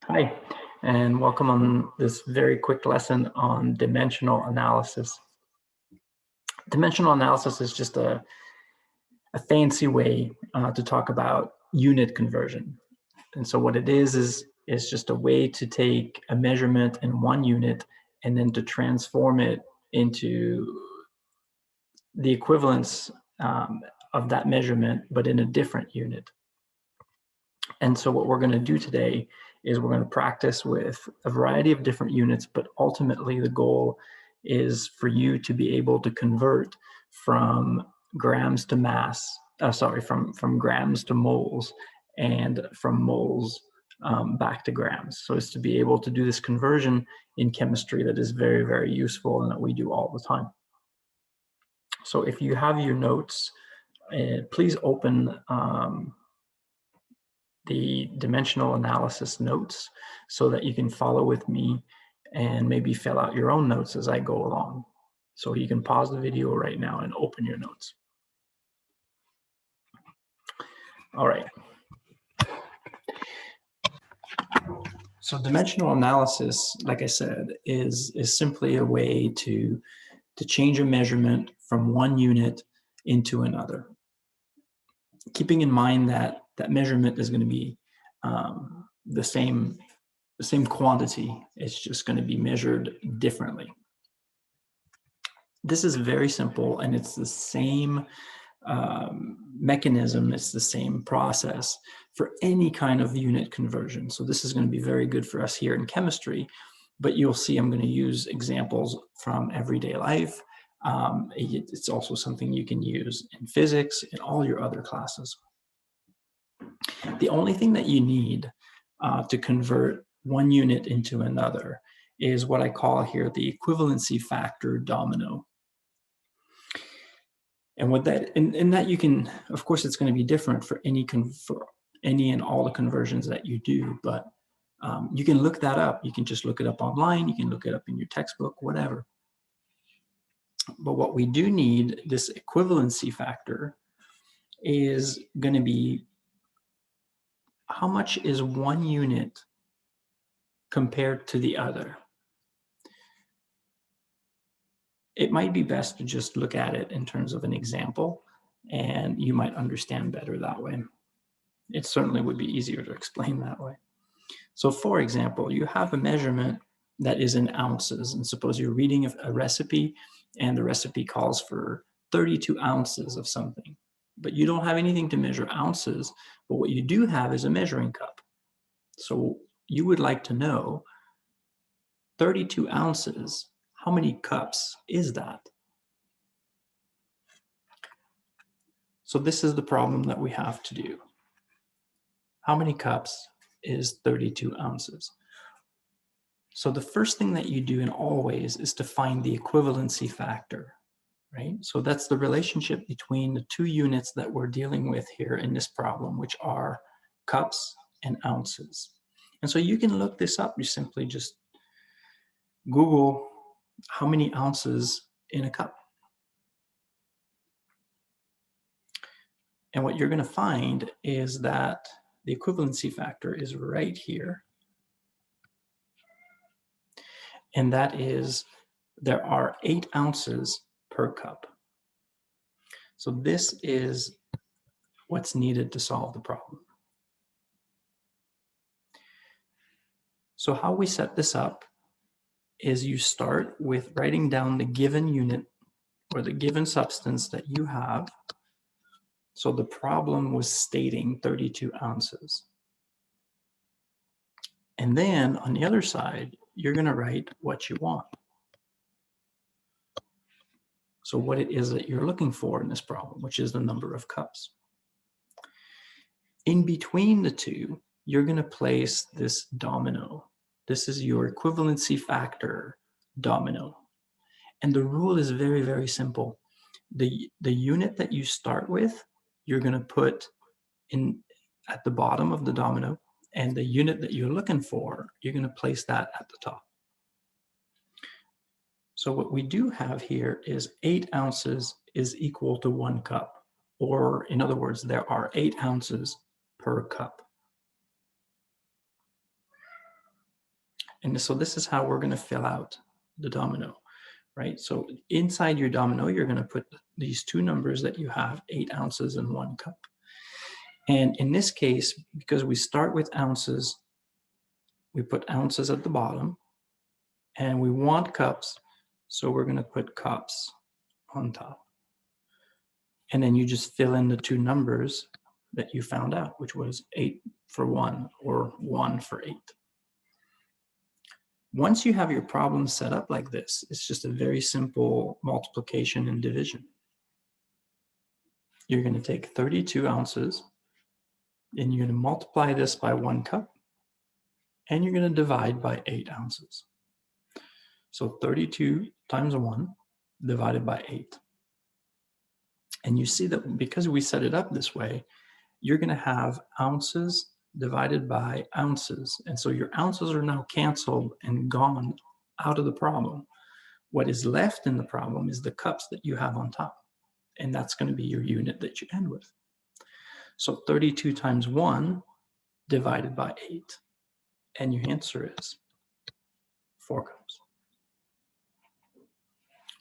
Hi, and welcome on this very quick lesson on dimensional analysis. Dimensional analysis is just a fancy way to talk about unit conversion. And so what it is just a way to take a measurement in one unit and then to transform it into the equivalence of that measurement, but in a different unit. And so what we're going to do today is we're going to practice with a variety of different units, but ultimately the goal is for you to be able to convert from grams to mass, from grams to moles, and from moles back to grams. So it's to be able to do this conversion in chemistry that is very, very useful and that we do all the time. So if you have your notes, please open the dimensional analysis notes so that you can follow with me and maybe fill out your own notes as I go along. So you can pause the video right now and open your notes. All right. So dimensional analysis, like I said, is simply a way to change a measurement from one unit into another. Keeping in mind that that measurement is going to be the same quantity. It's just going to be measured differently. This is very simple, and it's the same mechanism, it's the same process for any kind of unit conversion. So this is going to be very good for us here in chemistry, but you'll see I'm going to use examples from everyday life. It's also something you can use in physics and all your other classes. The only thing that you need to convert one unit into another is what I call here the equivalency factor domino. And what that, and that you can, of course, it's going to be different for any and all the conversions that you do, but you can look that up. You can just look it up online. You can look it up in your textbook, whatever. But what we do need, this equivalency factor, is going to be how much is one unit compared to the other. It might be best to just look at it in terms of an example, and you might understand better that way. It certainly would be easier to explain that way. So for example, you have a measurement that is in ounces, and suppose you're reading a recipe and the recipe calls for 32 ounces of something, but you don't have anything to measure ounces, but what you do have is a measuring cup. So you would like to know 32 ounces, how many cups is that? So this is the problem that we have to do. How many cups is 32 ounces? So the first thing that you do in all ways is to find the equivalency factor, right? So that's the relationship between the two units that we're dealing with here in this problem, which are cups and ounces. And so you can look this up. You simply just Google how many ounces in a cup. And what you're going to find is that the equivalency factor is right here. And that is, there are 8 ounces per cup. So this is what's needed to solve the problem. So how we set this up is you start with writing down the given unit or the given substance that you have. So the problem was stating 32 ounces. And then on the other side, you're going to write what you want. So what it is that you're looking for in this problem, which is the number of cups. In between the two, you're going to place this domino. This is your equivalency factor domino. And the rule is very, very simple. The unit that you start with, you're going to put in at the bottom of the domino, and the unit that you're looking for, you're going to place that at the top. So what we do have here is 8 ounces is equal to 1 cup, or in other words, there are 8 ounces per cup. And so this is how we're going to fill out the domino, right? So inside your domino, you're going to put these two numbers that you have, 8 ounces and 1 cup. And in this case, because we start with ounces, we put ounces at the bottom, and we want cups, so we're going to put cups on top. And then you just fill in the two numbers that you found out, which was 8 for 1 or 1 for 8. Once you have your problem set up like this, it's just a very simple multiplication and division. You're going to take 32 ounces, and you're going to multiply this by 1 cup, and you're going to divide by 8 ounces. So 32 times 1 divided by 8. And you see that because we set it up this way, you're going to have ounces divided by ounces. And so your ounces are now canceled and gone out of the problem. What is left in the problem is the cups that you have on top. And that's going to be your unit that you end with. So 32 times 1 divided by 8. And your answer is 4 cups.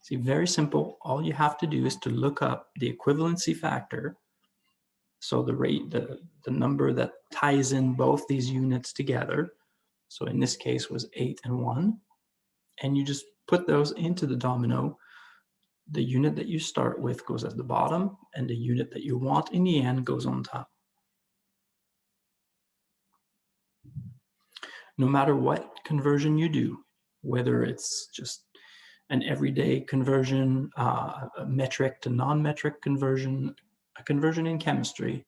See, very simple. All you have to do is to look up the equivalency factor. So the rate, the number that ties in both these units together. So in this case was 8 and 1. And you just put those into the domino. The unit that you start with goes at the bottom, and the unit that you want in the end goes on top. No matter what conversion you do, whether it's just an everyday conversion, a metric to non-metric conversion, a conversion in chemistry,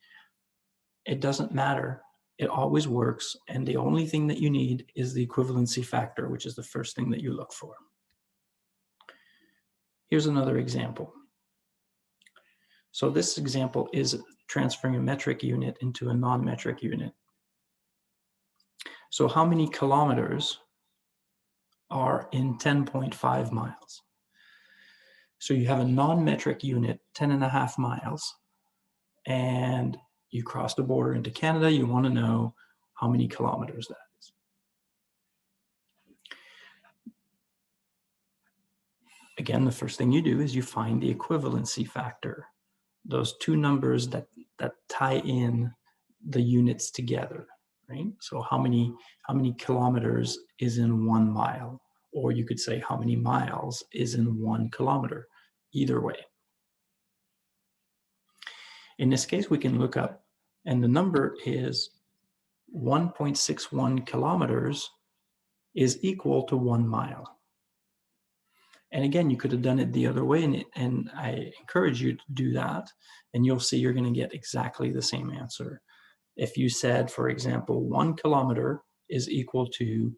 it doesn't matter. It always works. And the only thing that you need is the equivalency factor, which is the first thing that you look for. Here's another example. So this example is transferring a metric unit into a non-metric unit. So how many kilometers are in 10.5 miles? So you have a non-metric unit, 10.5 miles, and you cross the border into Canada. You want to know how many kilometers that is. Again, the first thing you do is you find the equivalency factor, those two numbers that tie in the units together, right? So how many kilometers is in 1 mile? Or you could say how many miles is in 1 kilometer, either way. In this case, we can look up, and the number is 1.61 kilometers is equal to 1 mile. And again, you could have done it the other way, and I encourage you to do that, and you'll see you're going to get exactly the same answer. If you said, for example, 1 kilometer is equal to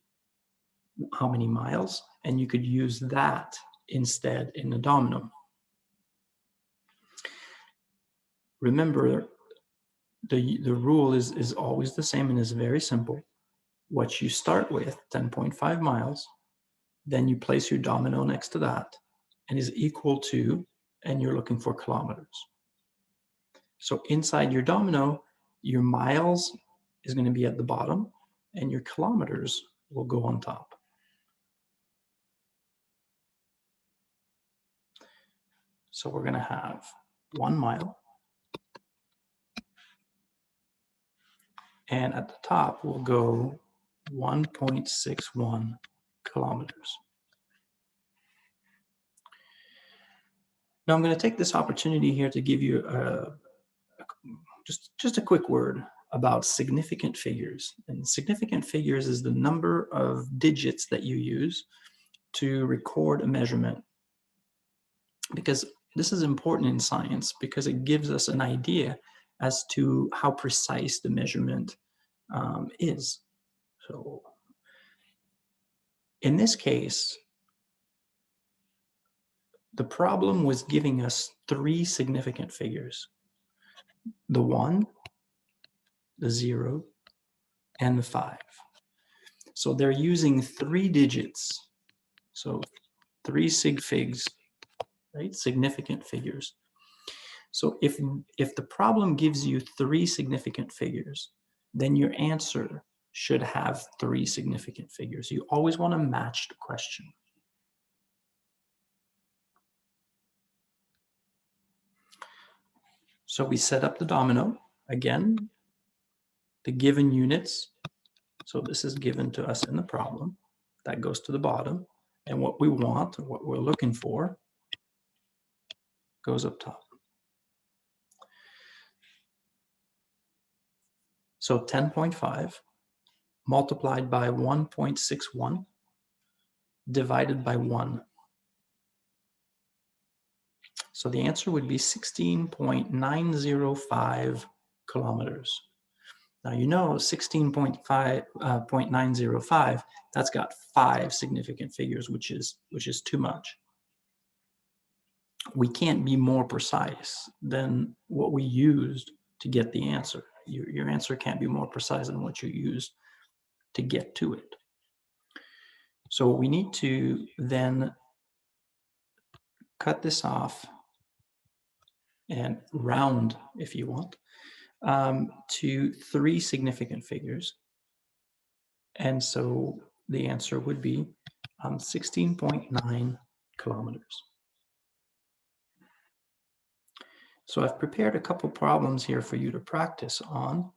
how many miles, and you could use that instead in the domino. Remember, the rule is always the same and is very simple. What you start with, 10.5 miles, then you place your domino next to that, and is equal to, and you're looking for kilometers. So inside your domino, your miles is going to be at the bottom, and your kilometers will go on top. So we're going to have 1 mile, and at the top we'll go 1.61 kilometers. Now I'm going to take this opportunity here to give you just a quick word about significant figures. And significant figures is the number of digits that you use to record a measurement. Because this is important in science, because it gives us an idea as to how precise the measurement is. So in this case, the problem was giving us 3 significant figures: the 1, the 0, and the 5. So they're using 3 digits. So 3 sig figs, right? Significant figures. So if the problem gives you 3 significant figures, then your answer should have 3 significant figures. You always want to match the question. So we set up the domino. Again, the given units. So this is given to us in the problem. That goes to the bottom. And what we want, or what we're looking for, goes up top. So 10.5 multiplied by 1.61 divided by 1. So the answer would be 16.905 kilometers. Now you know 16.905, that's got 5 significant figures, which is too much. We can't be more precise than what we used to get the answer. Your answer can't be more precise than what you used to get to it. So we need to then cut this off and round, if you want, to 3 significant figures. And so the answer would be 16.9 kilometers. So I've prepared a couple problems here for you to practice on.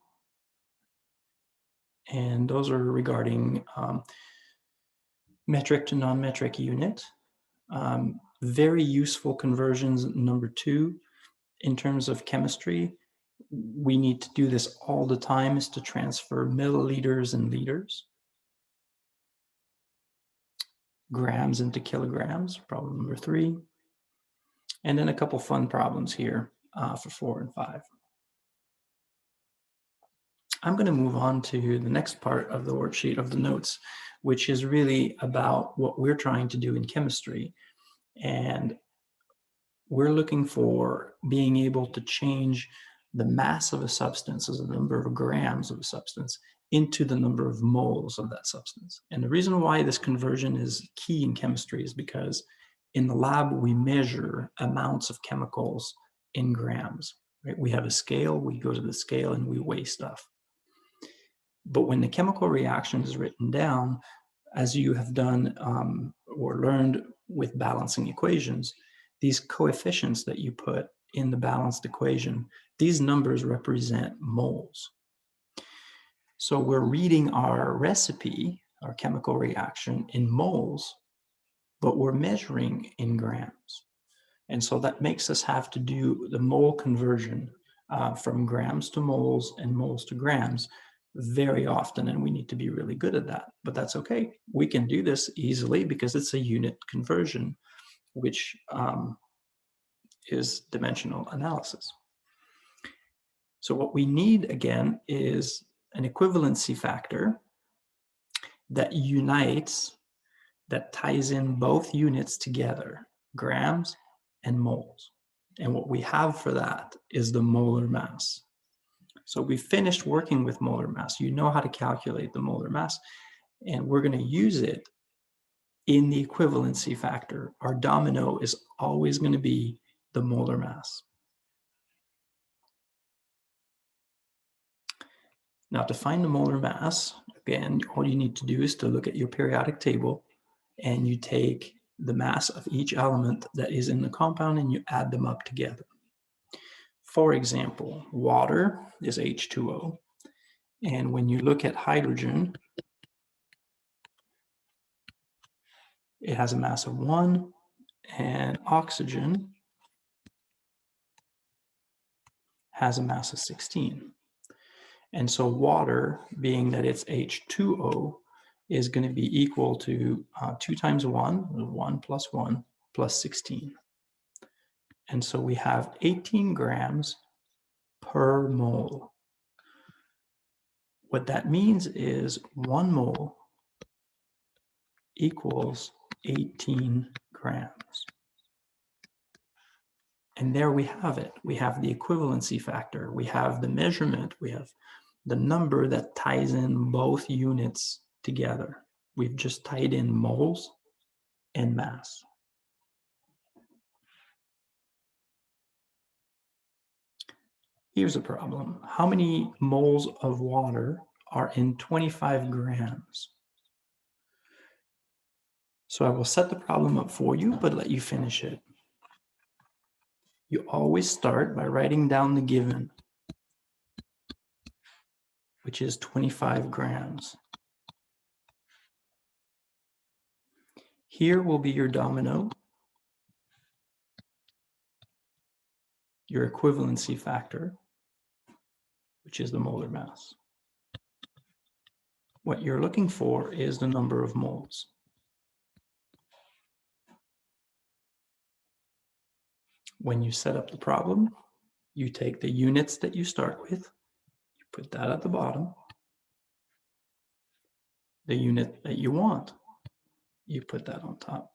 And those are regarding metric to non-metric unit. Very useful conversions. Number 2, in terms of chemistry, we need to do this all the time, is to transfer milliliters and liters. Grams into kilograms, problem number 3. And then a couple fun problems here for 4 and 5. I'm going to move on to the next part of the worksheet of the notes, which is really about what we're trying to do in chemistry. And we're looking for being able to change the mass of a substance, as the number of grams of a substance, into the number of moles of that substance. And the reason why this conversion is key in chemistry is because in the lab, we measure amounts of chemicals in grams. Right? We have a scale, we go to the scale and we weigh stuff. But when the chemical reaction is written down, as you have done or learned with balancing equations, these coefficients that you put in the balanced equation, these numbers represent moles. So we're reading our recipe, our chemical reaction, in moles, but we're measuring in grams. And so that makes us have to do the mole conversion from grams to moles and moles to grams very often, and we need to be really good at that. But that's okay. We can do this easily because it's a unit conversion, which is dimensional analysis. So what we need, again, is an equivalency factor that unites, that ties in both units together, grams and moles. And what we have for that is the molar mass. So we finished working with molar mass. You know how to calculate the molar mass, and we're going to use it in the equivalency factor. Our domino is always going to be the molar mass. Now, to find the molar mass, again, all you need to do is to look at your periodic table, and you take the mass of each element that is in the compound and you add them up together. For example, water is H2O. And when you look at hydrogen, it has a mass of 1, and oxygen has a mass of 16. And so water, being that it's H2O, is going to be equal to 2 times 1, 1 plus 1, plus 16. And so we have 18 grams per mole. What that means is 1 mole equals 18 grams. And there we have it. We have the equivalency factor. We have the measurement. We have the number that ties in both units together. We've just tied in moles and mass. Here's a problem. How many moles of water are in 25 grams. So I will set the problem up for you, but let you finish it. You always start by writing down the given, which is 25 grams. Here will be your domino, your equivalency factor, which is the molar mass. What you're looking for is the number of moles. When you set up the problem, you take the units that you start with, you put that at the bottom. The unit that you want, you put that on top.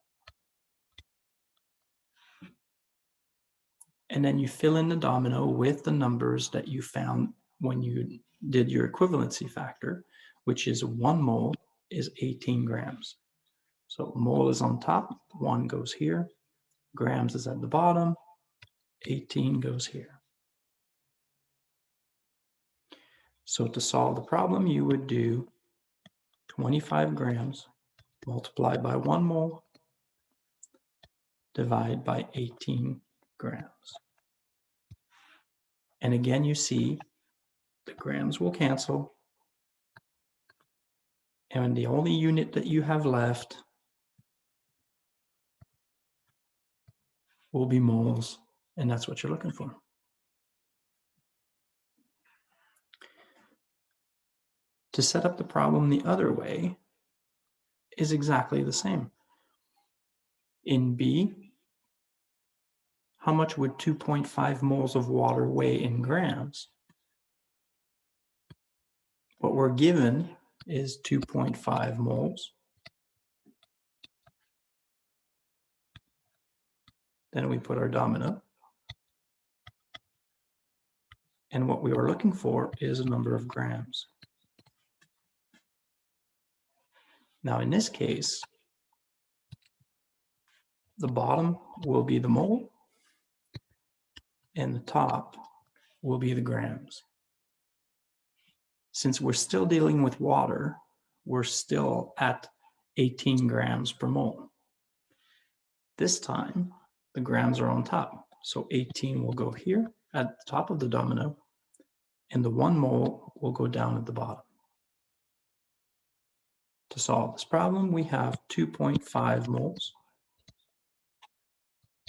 And then you fill in the domino with the numbers that you found when you did your equivalency factor, which is 1 mole is 18 grams. So mole is on top, 1 goes here, grams is at the bottom, 18 goes here. So to solve the problem, you would do 25 grams multiplied by 1 mole, divide by 18 grams. And again, you see the grams will cancel. And the only unit that you have left will be moles, and that's what you're looking for. To set up the problem the other way is exactly the same. In B, how much would 2.5 moles of water weigh in grams? What we're given is 2.5 moles. Then we put our domino. And what we were looking for is a number of grams. Now in this case, the bottom will be the mole and the top will be the grams. Since we're still dealing with water, we're still at 18 grams per mole. This time, the grams are on top. So 18 will go here at the top of the domino, and the 1 mole will go down at the bottom. To solve this problem, we have 2.5 moles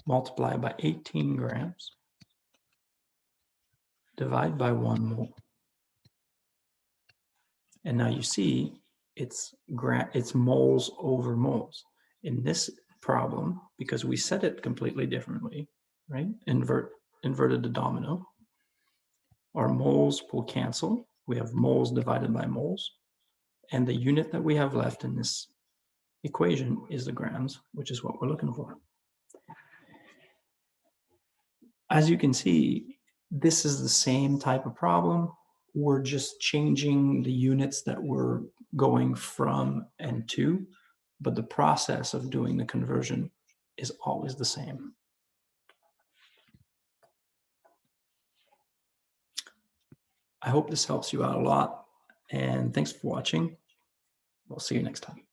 multiplied by 18 grams, divide by 1 mole. And now you see it's moles over moles. In this problem, because we set it completely differently, right? Inverted the domino. Our moles will cancel. We have moles divided by moles. And the unit that we have left in this equation is the grams, which is what we're looking for. As you can see, this is the same type of problem. We're just changing the units that we're going from and to, but the process of doing the conversion is always the same. I hope this helps you out a lot, and thanks for watching. We'll see you next time.